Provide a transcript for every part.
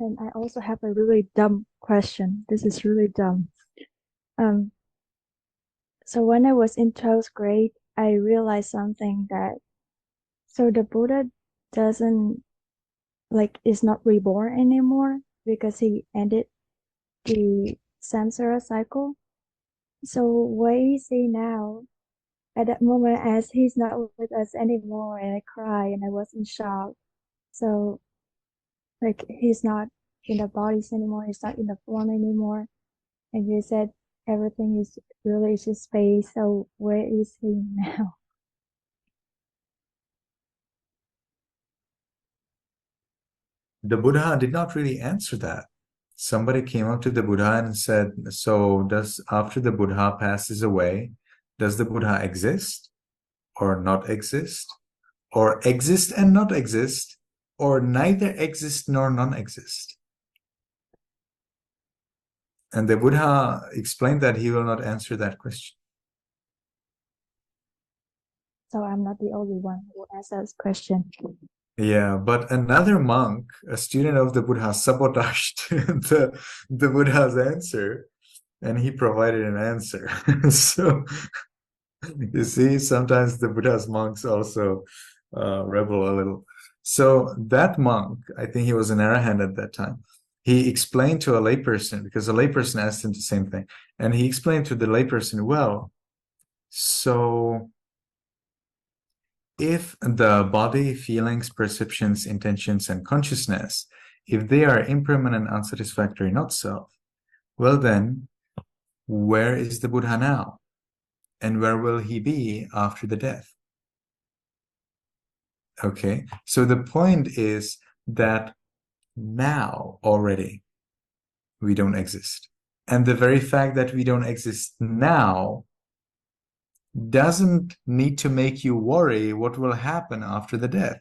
And I also have a really dumb question. This is really dumb. Um, so when I was in 12th grade, I realized something that so the Buddha doesn't is not reborn anymore because he ended the samsara cycle. So where is he now? At that moment, as he's not with us anymore, and I cried and I was in shock. So he's not in the bodies anymore, he's not in the form anymore. And you said everything is really just space. So where is he now? The Buddha did not really answer that. Somebody came up to the Buddha and said, so after the Buddha passes away, does the Buddha exist or not exist? Or exist and not exist? Or neither exist nor non-exist? And the Buddha explained that he will not answer that question. So I'm not the only one who asked that question. Yeah, but another monk, a student of the Buddha, sabotaged the Buddha's answer, and he provided an answer. So you see, sometimes the Buddha's monks also rebel a little. So that monk, I think he was an arahant at that time, he explained to a layperson, because a layperson asked him the same thing, and he explained to the layperson, well, so if the body, feelings, perceptions, intentions, and consciousness, if they are impermanent, unsatisfactory, not self, well then, where is the Buddha now? And where will he be after the death? Okay, so the point is that now already we don't exist. And the very fact that we don't exist now doesn't need to make you worry what will happen after the death.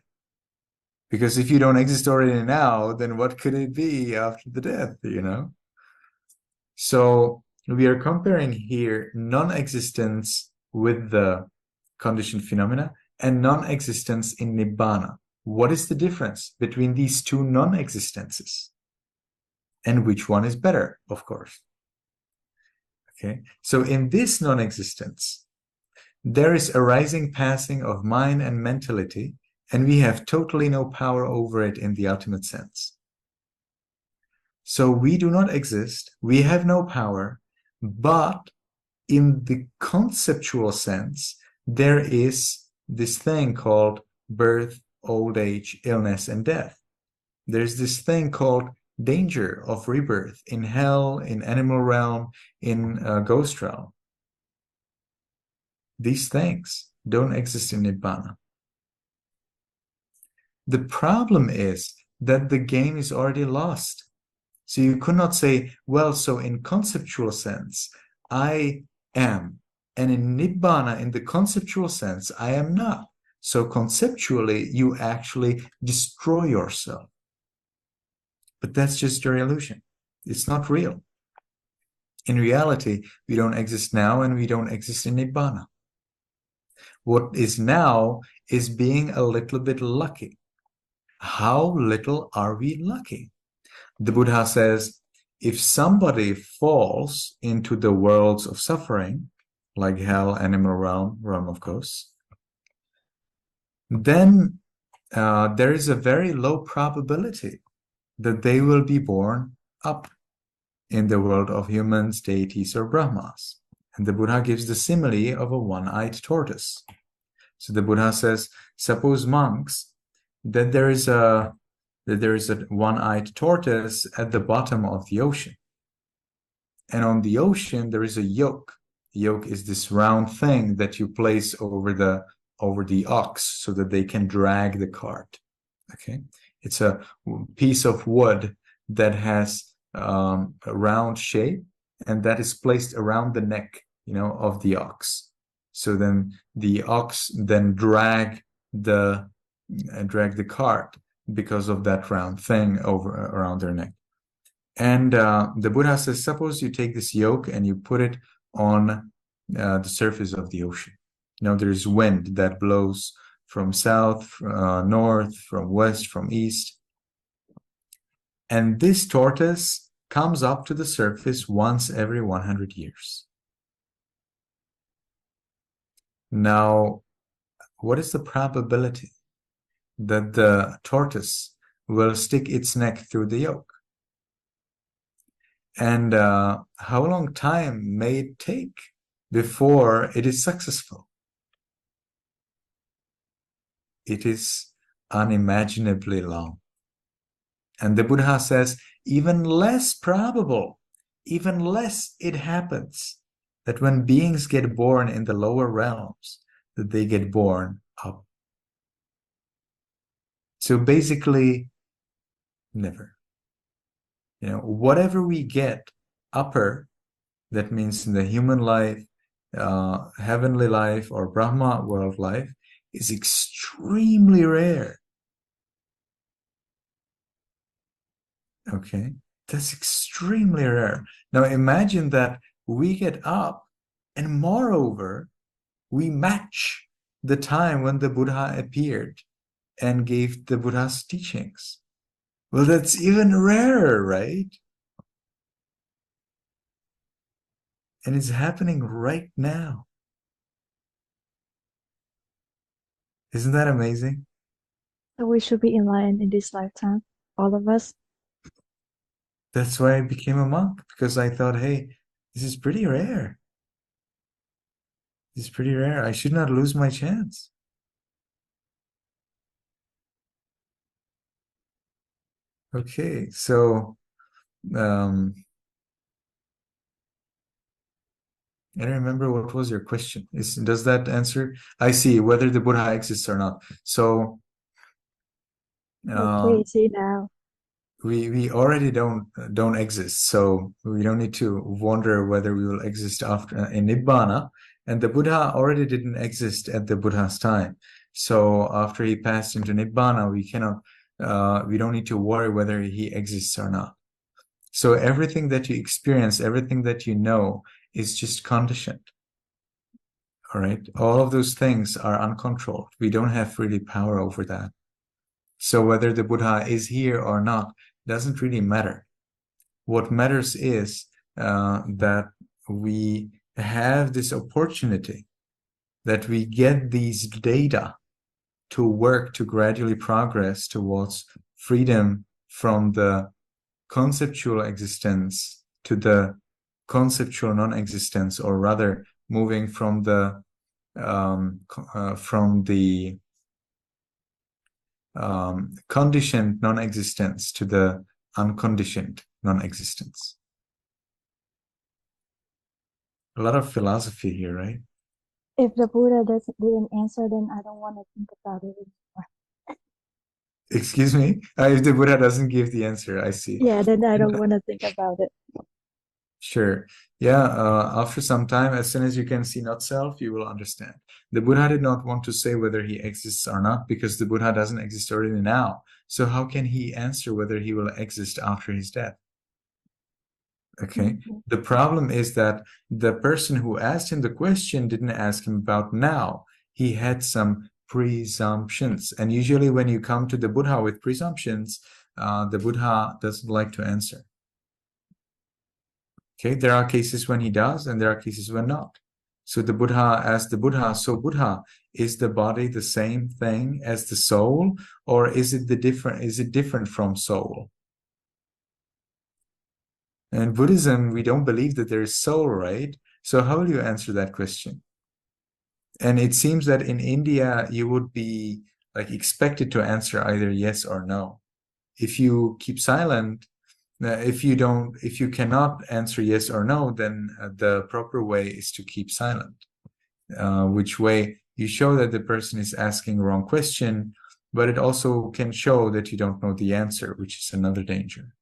Because if you don't exist already now, then what could it be after the death, you know? So we are comparing here non-existence with the conditioned phenomena and non-existence in Nibbāna. What is the difference between these two non-existences? And which one is better, of course? Okay, so in this non-existence, there is a rising passing of mind and mentality, and we have totally no power over it in the ultimate sense. So we do not exist, we have no power, but in the conceptual sense, there is this thing called birth, old age, illness, and death. There's this thing called danger of rebirth in hell, in animal realm, in ghost realm. These things don't exist in Nibbāna. The problem is that the game is already lost. So you could not say, well, so in conceptual sense, I am. And in Nibbāna, in the conceptual sense, I am not. So conceptually, you actually destroy yourself. But that's just your illusion. It's not real. In reality, we don't exist now and we don't exist in Nibbāna. What is now is being a little bit lucky. How little are we lucky? The Buddha says, if somebody falls into the worlds of suffering, like hell, animal realm, realm of ghosts, then there is a very low probability that they will be born up in the world of humans, deities, or Brahmas. And the Buddha gives the simile of a one-eyed tortoise. So the Buddha says, suppose monks, that there is a one-eyed tortoise at the bottom of the ocean. And on the ocean, there is a yoke. The yoke is this round thing that you place over the ox so that they can drag the cart. Okay, it's a piece of wood that has a round shape, and that is placed around the neck, of the ox. So then the ox then drag the cart because of that round thing around their neck. And the Buddha says, suppose you take this yoke and you put it on the surface of the ocean. There's wind that blows from south, north, from west, from east. And this tortoise comes up to the surface once every 100 years. Now, what is the probability that the tortoise will stick its neck through the yoke? And how long time may it take before it is successful? It is unimaginably long. And the Buddha says, even less probable, even less it happens that when beings get born in the lower realms, that they get born up. So basically, never. Whatever we get upper, that means in the human life, heavenly life, or Brahma world life, is extremely rare. Okay, that's extremely rare. Now imagine that we get up, and moreover, we match the time when the Buddha appeared and gave the Buddha's teachings. Well, that's even rarer, right? And it's happening right now. Isn't that amazing? So we should be enlightened in this lifetime, all of us. That's why I became a monk, because I thought, hey, this is pretty rare. It's pretty rare. I should not lose my chance. Okay, so I don't remember what was your question. Does that answer? I see, whether the Buddha exists or not. So Okay, see now. we already don't exist, so we don't need to wonder whether we will exist after in Nibbāna. And the Buddha already didn't exist at the Buddha's time. So after he passed into Nibbāna, we don't need to worry whether he exists or not. So everything that you experience, everything that you know, is just conditioned. All right. All of those things are uncontrolled. We don't have really power over that. So whether the Buddha is here or not doesn't really matter. What matters is that we have this opportunity, that we get these data to work to gradually progress towards freedom from the conceptual existence to the conceptual non-existence, or rather moving from the conditioned non-existence to the unconditioned non-existence. A lot of philosophy here, right? If the Buddha didn't answer, then I don't want to think about it anymore. Excuse me? If the Buddha doesn't give the answer, I see. Yeah, then I don't want to think about it. Sure. Yeah, after some time, as soon as you can see not self, you will understand. The Buddha did not want to say whether he exists or not, because the Buddha doesn't exist already now. So how can he answer whether he will exist after his death? Okay. The problem is that the person who asked him the question didn't ask him about now. He had some presumptions. And usually when you come to the Buddha with presumptions, the Buddha doesn't like to answer. Okay, there are cases when he does, and there are cases when not. So the Buddha asked the Buddha, so Buddha, is the body the same thing as the soul, or is it different from soul? In Buddhism, we don't believe that there is soul, right? So how will you answer that question? And it seems that in India, you would be like expected to answer either yes or no. If you keep silent, if you cannot answer yes or no, then the proper way is to keep silent. Which way you show that the person is asking the wrong question, but it also can show that you don't know the answer, which is another danger.